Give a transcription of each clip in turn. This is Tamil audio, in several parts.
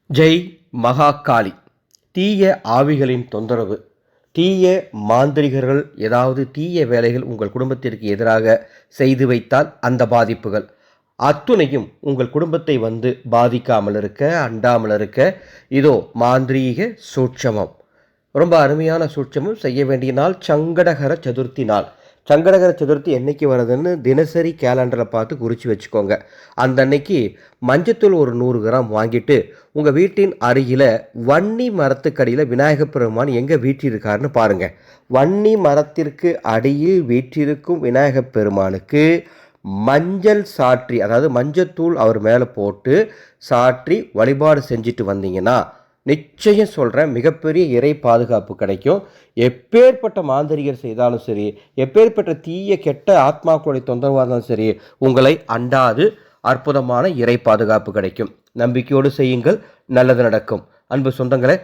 ஜெய் மகாகாளி. தீய ஆவிகளின் தொந்தரவு, தீய மாந்திரிகர்கள் ஏதாவது தீய வேலைகள் உங்கள் குடும்பத்திற்கு எதிராக செய்து வைத்தால் அந்த பாதிப்புகள் அத்துணையும் உங்கள் குடும்பத்தை வந்து பாதிக்காமல் இருக்க, அண்டாமல் இருக்க இதோ மாந்திரீக சூட்சமம். ரொம்ப அருமையான சூட்சமம். செய்ய வேண்டிய நாள் சங்கடகர சதுர்த்தி நாள். சங்கடகர சதுர்த்தி என்றைக்கு வருதுன்னு தினசரி கேலண்டரை பார்த்து குறித்து வச்சுக்கோங்க. அந்த அன்னைக்கு மஞ்சத்தூள் ஒரு 100 கிராம் வாங்கிட்டு உங்கள் வீட்டின் அருகில் வன்னி மரத்துக்கடியில் விநாயகப் பெருமான் எங்கே வீற்றிருக்காருன்னு பாருங்கள். வன்னி மரத்திற்கு அடியில் வீற்றிருக்கும் விநாயகப் பெருமானுக்கு மஞ்சள் சாற்றி, அதாவது மஞ்சத்தூள் அவர் மேலே போட்டு சாற்றி வழிபாடு செஞ்சுட்டு வந்தீங்கன்னா நிச்சயம் சொல்கிறேன், மிகப்பெரிய இறை பாதுகாப்பு கிடைக்கும். எப்பேற்பட்ட மாந்திரிகர் செய்தாலும் சரி, எப்பேற்பட்ட தீய கெட்ட ஆத்மாக்களுடைய தொந்தரவாக இருந்தாலும் சரி, உங்களை அண்டாது அற்புதமான இறை பாதுகாப்பு கிடைக்கும். நம்பிக்கையோடு செய்யுங்கள், நல்லது நடக்கும். அன்பு சொந்தங்களே,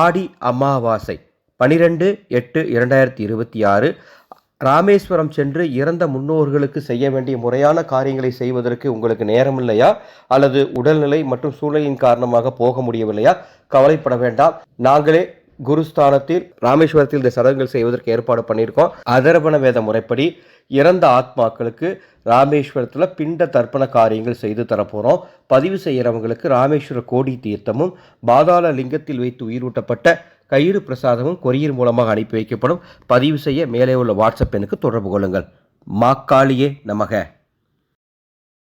ஆடி அமாவாசை 12/8/2026 ராமேஸ்வரம் சென்று இறந்த முன்னோர்களுக்கு செய்ய வேண்டிய முறையான காரியங்களை செய்வதற்கு உங்களுக்கு நேரம் இல்லையா, அல்லது உடல்நிலை மற்றும் சூழ்நிலையின் காரணமாக போக முடியவில்லையா? கவலைப்பட வேண்டாம். நாங்களே குருஸ்தானத்தில் ராமேஸ்வரத்தில் இந்த சடங்குகள் செய்வதற்கு ஏற்பாடு பண்ணியிருக்கோம். அதர்வண வேத முறைப்படி இறந்த ஆத்மாக்களுக்கு ராமேஸ்வரத்தில் பிண்ட தர்ப்பண காரியங்கள் செய்து தரப்போகிறோம். பதிவு செய்கிறவங்களுக்கு ராமேஸ்வர கோடி தீர்த்தமும் பாதாள லிங்கத்தில் வைத்து உயிரூட்டப்பட்ட கயிறு பிரசாதமும் கொரியர் மூலமாக அனுப்பி வைக்கப்படும். பதிவு செய்ய மேலே உள்ள வாட்ஸ்அப் எண்ணுக்கு தொடர்பு கொள்ளுங்கள். மாக்காளியே நமக.